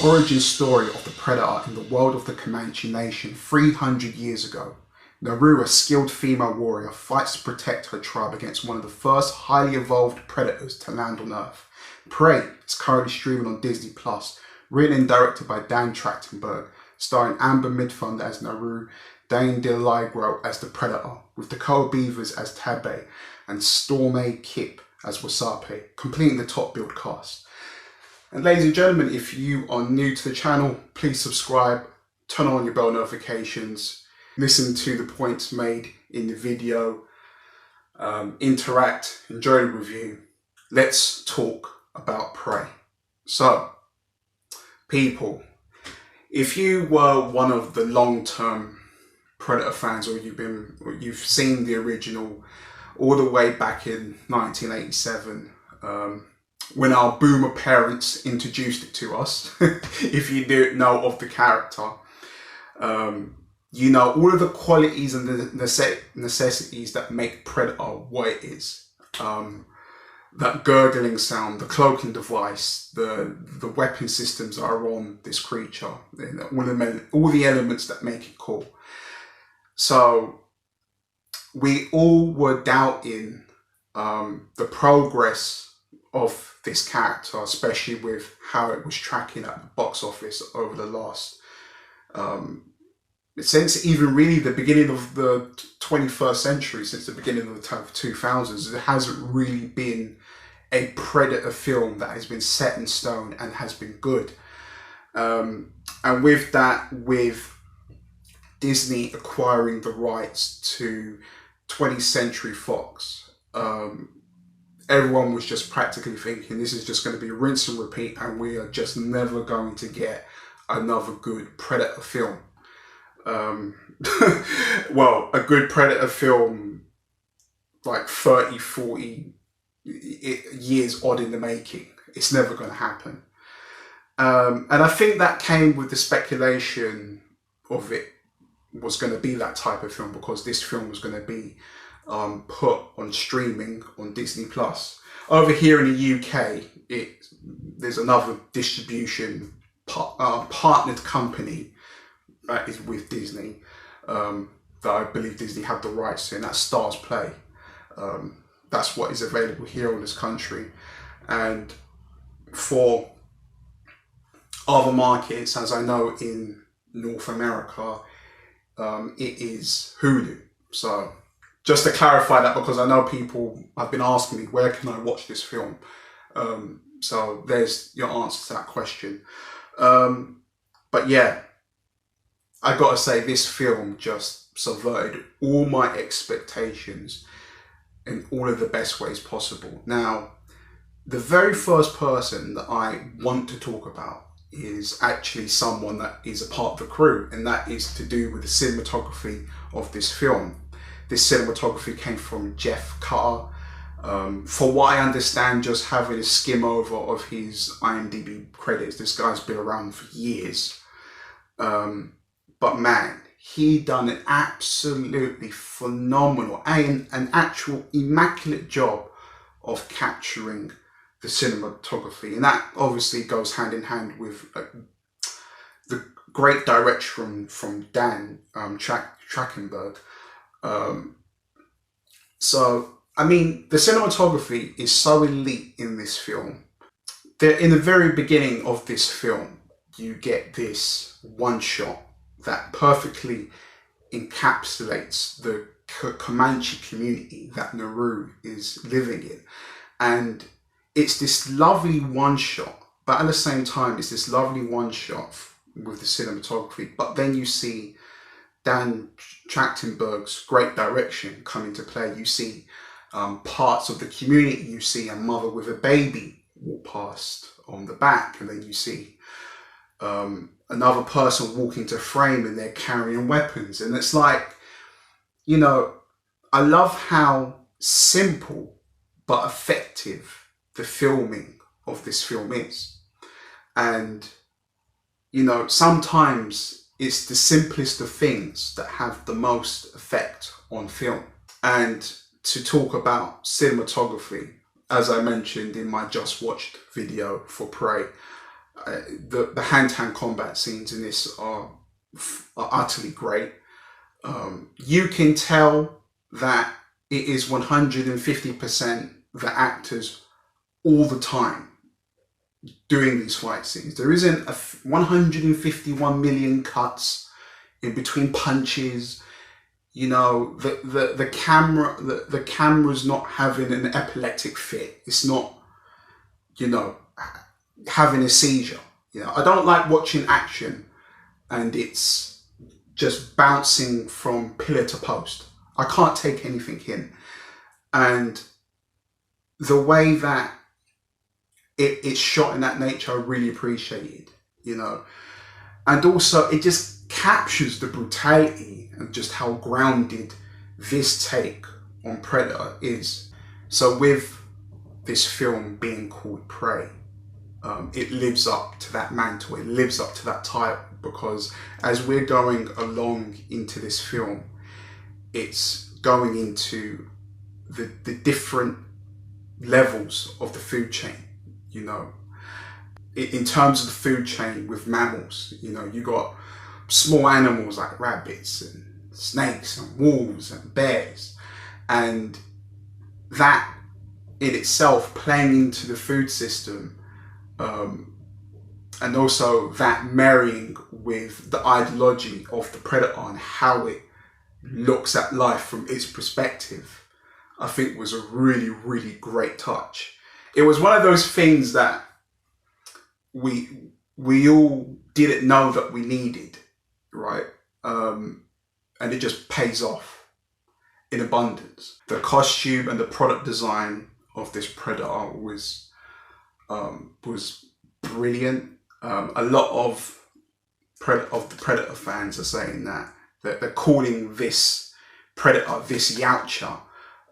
origin story of the predator in the world of the Comanche Nation 300 years ago. Naru, a skilled female warrior, fights to protect her tribe against one of the first highly evolved predators to land on Earth. Prey is currently streaming on Disney+, written and directed by Dan Trachtenberg, starring Amber Midthunder as Naru, Dane DeLigro as the Predator, with Dakota Beavers as Tabe, and Stormay Kip as Wasape, completing the top billed cast. And ladies and gentlemen, if you are new to the channel, please subscribe, turn on your bell notifications, listen to the points made in the video, interact, enjoy the review. Let's talk about Prey. So, people, if you were one of the long-term Predator fans, or you've seen the original all the way back in 1987, when our boomer parents introduced it to us, if you do know of the character, you know all of the qualities and the necessities that make Predator what it is. That gurgling sound, the cloaking device, the weapon systems that are on this creature, all the elements that make it cool. So we all were doubting the progress of this character, especially with how it was tracking at the box office over the last, since even really the beginning of the 21st century, since the beginning of the 2000s, it hasn't really been a Predator film that has been set in stone and has been good. And with that, with Disney acquiring the rights to 20th Century Fox, everyone was just practically thinking this is just going to be rinse and repeat, and we are just never going to get another good Predator film. Well, a good Predator film like 30, 40 years odd in the making. It's never going to happen. And I think that came with the speculation of it was going to be that type of film, because this film was going to be put on streaming on Disney+. Over here in the UK, there's another distribution partnered company that is with Disney, that I believe Disney have the rights to, and that's Stars Play. That's what is available here in this country. And for other markets, as I know in North America, it is Hulu. So just to clarify that, because I know people have been asking me, where can I watch this film? So there's your answer to that question. But yeah, I gotta say, this film just subverted all my expectations in all of the best ways possible. Now, the very first person that I want to talk about is actually someone that is a part of the crew, and that is to do with the cinematography of this film. This cinematography came from Jeff Cutter. For what I understand, just having a skim over of his IMDb credits, this guy's been around for years. But man, he done an absolutely phenomenal and an actual immaculate job of capturing the cinematography, and that obviously goes hand in hand with the great direction from Dan Trachtenberg. So I mean, the cinematography is so elite in this film. In the very beginning of this film, you get this one shot that perfectly encapsulates the Comanche community that Naru is living in. And it's this lovely one shot, but at the same time, it's this lovely one shot with the cinematography. But then you see Dan Trachtenberg's great direction come into play. You see parts of the community. You see a mother with a baby walk past on the back, and then you see another person walking to frame, and they're carrying weapons. And it's like, you know, I love how simple but effective the filming of this film is. And, you know, sometimes it's the simplest of things that have the most effect on film. And to talk about cinematography, as I mentioned in my Just Watched video for Prey, The hand-to-hand combat scenes in this are utterly great. You can tell that it is 150% the actors all the time doing these fight scenes. There isn't 151 million cuts in between punches. You know, the camera's not having an epileptic fit. It's not, you know, having a seizure. You know, I don't like watching action and it's just bouncing from pillar to post. I can't take anything in. And the way that it's shot in that nature, I really appreciated, you know. And also it just captures the brutality and just how grounded this take on Predator is. So with this film being called Prey, it lives up to that mantle, it lives up to that title, because as we're going along into this film, it's going into the different levels of the food chain, you know. In terms of the food chain with mammals, you know, you got small animals like rabbits and snakes and wolves and bears, and that in itself playing into the food system, and also that marrying with the ideology of the Predator and how it looks at life from its perspective, I think was a really, really great touch. It was one of those things that we all didn't know that we needed, right? And it just pays off in abundance. The costume and the product design of this Predator was brilliant. A lot of the Predator fans are saying that they're calling this Predator, this Yautja,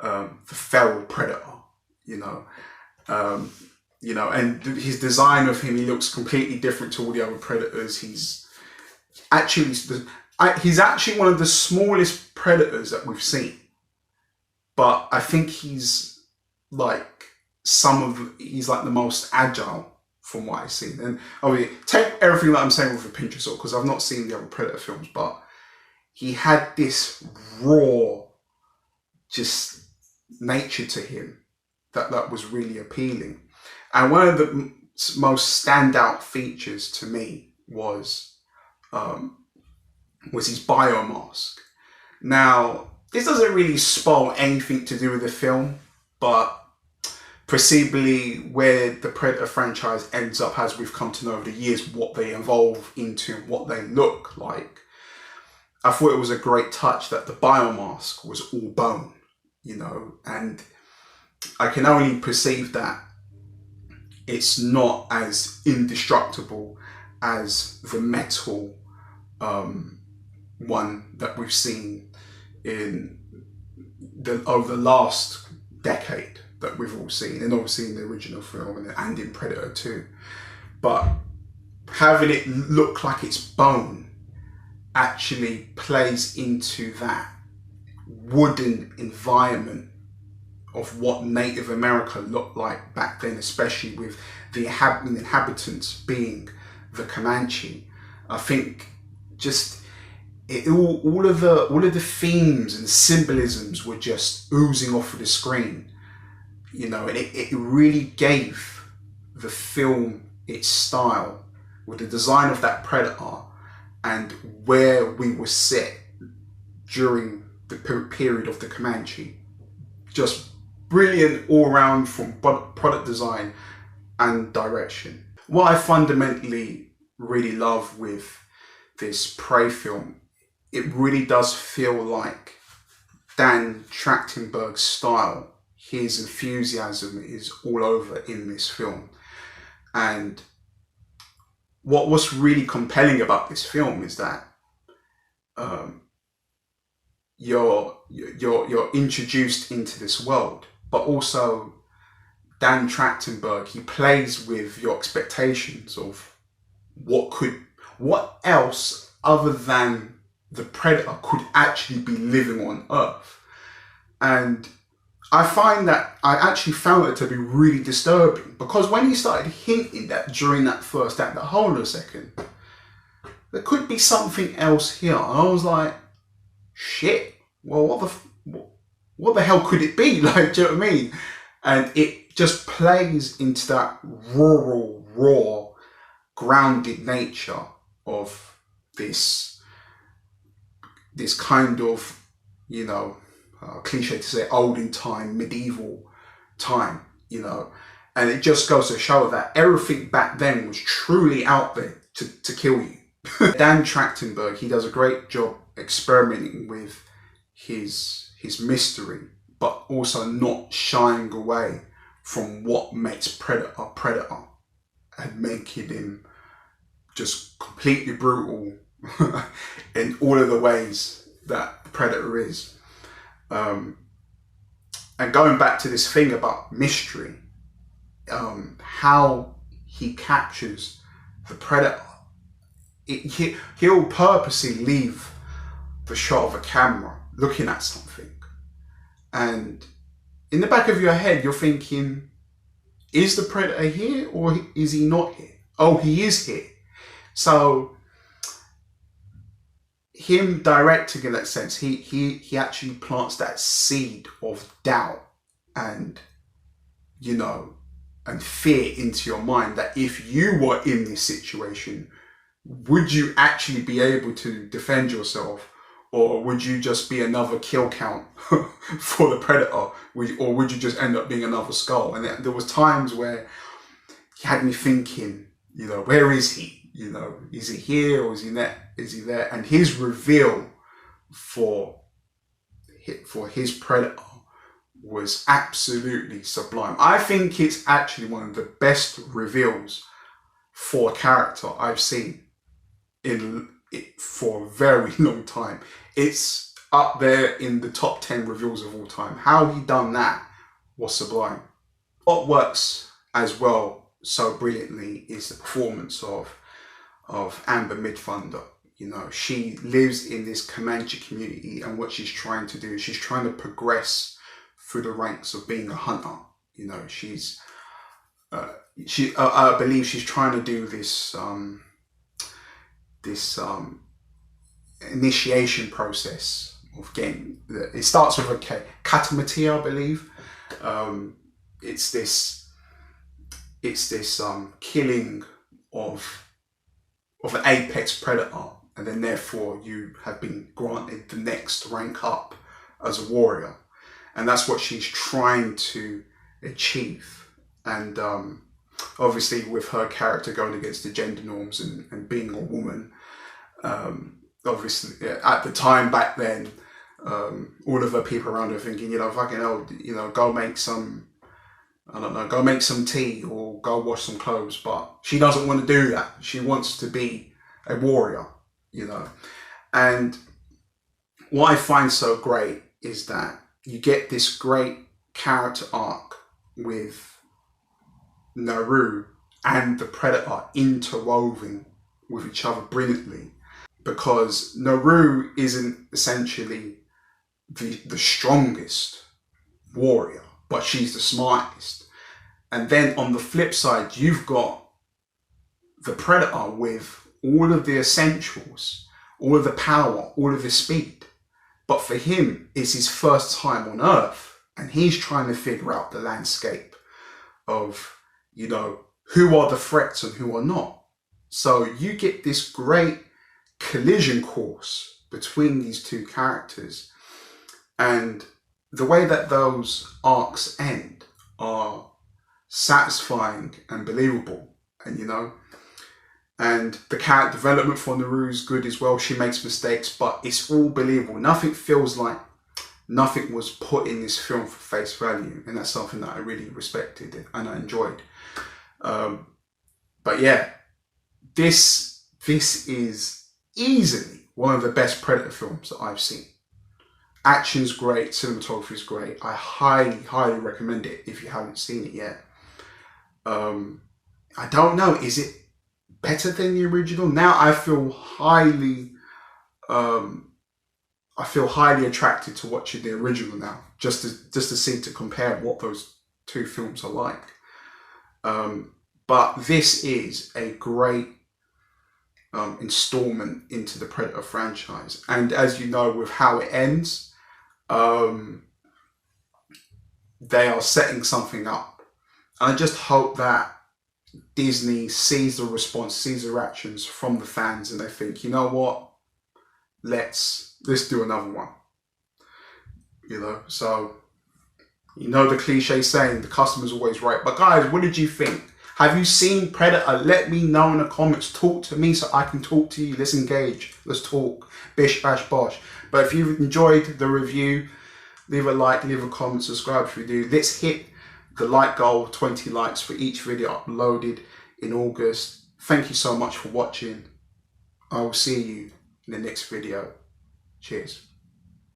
the feral Predator, you know. You know, and his design of him, he looks completely different to all the other Predators. He's actually one of the smallest Predators that we've seen, but I think he's like he's like the most agile from what I've seen. And obviously, take everything that I'm saying with a pinch of salt, because I've not seen the other Predator films, but he had this raw, just nature to him that was really appealing. And one of the most standout features to me was his biomask. Now, this doesn't really spoil anything to do with the film, but perceivably where the Predator franchise ends up, as we've come to know over the years, what they evolve into, what they look like, I thought it was a great touch that the biomask was all bone, you know, and I can only perceive that it's not as indestructible as the metal one that we've seen in over the last decade that we've all seen, and obviously in the original film and in Predator 2. But having it look like it's bone actually plays into that wooden environment of what Native America looked like back then, especially with the inhabitants being the Comanche. I think just all of the themes and symbolisms were just oozing off of the screen, you know, and it really gave the film its style with the design of that Predator and where we were set during the period of the Comanche. Just brilliant all around from product design and direction. What I fundamentally really love with this Prey film, it really does feel like Dan Trachtenberg's style, his enthusiasm is all over in this film. And what's really compelling about this film is that you're introduced into this world, but also Dan Trachtenberg, he plays with your expectations of what else other than the Predator could actually be living on Earth. And I find that I actually found it to be really disturbing, because when he started hinting that during that first act, that hold on a second, there could be something else here. And I was like, shit, well, what the hell could it be? Like, do you know what I mean? And it just plays into that rural, raw, grounded nature of this kind of, cliche to say, olden time, medieval time, and it just goes to show that everything back then was truly out there to kill you. Dan Trachtenberg, he does a great job experimenting with his mystery, but also not shying away from what makes Predator a Predator, and making him just completely brutal in all of the ways that Predator is. And going back to this thing about mystery, how he captures the Predator, he'll purposely leave the shot of a camera looking at something, and in the back of your head you're thinking, is the Predator here or is he not here? Oh, he is here. So him directing, in that sense, he actually plants that seed of doubt and and fear into your mind, that if you were in this situation, would you actually be able to defend yourself, or would you just be another kill count for the Predator, or would you just end up being another skull? And there was times where he had me thinking, where is he? Is he here or is he there? And his reveal for his Predator was absolutely sublime. I think it's actually one of the best reveals for a character I've seen for a very long time. It's up there in the top 10 reveals of all time. How he done that was sublime. What works as well so brilliantly is the performance of Amber Midthunder. She lives in this Comanche community, and what she's trying to do is she's trying to progress through the ranks of being a hunter. I believe she's trying to do this initiation process of getting. It starts with a Katamati, I believe. It's this killing of an apex predator, and then therefore you have been granted the next rank up as a warrior, and that's what she's trying to achieve. And obviously with her character going against the gender norms and being a woman, obviously at the time back then, all of her people around her thinking, fucking hell, go make some, I don't know, go make some tea or go wash some clothes. But she doesn't want to do that. She wants to be a warrior, And what I find so great is that you get this great character arc with Naru and the Predator interwoven with each other brilliantly, because Naru isn't essentially the strongest warrior, but she's the smartest. And then on the flip side, you've got the Predator with all of the essentials, all of the power, all of the speed. But for him, it's his first time on Earth, and he's trying to figure out the landscape of, who are the threats and who are not. So you get this great collision course between these two characters, and the way that those arcs end are satisfying and believable. And the character development for Naru is good as well. She makes mistakes, but it's all believable. Nothing feels like nothing was put in this film for face value, and that's something that I really respected and I enjoyed. But yeah, this is easily one of the best Predator films that I've seen. Action's great, cinematography is great. I highly recommend it if you haven't seen it yet. I don't know, is it better than the original? Now I feel highly I feel highly attracted to watching the original now, just to see, to compare what those two films are like. But this is a great installment into the Predator franchise, and as you know, with how it ends, they are setting something up. And I just hope that Disney sees the response, sees the reactions from the fans, and they think, you know what, let's do another one. You know, so you know the cliche saying, the customer's always right. But guys, what did you think? Have you seen Predator? Let me know in the comments. Talk to me so I can talk to you. Let's engage. Let's talk. Bish, bash, bosh. But if you've enjoyed the review, leave a like, leave a comment, subscribe if you do. Let's hit the like goal, 20 likes for each video uploaded in August. Thank you so much for watching. I will see you in the next video. Cheers.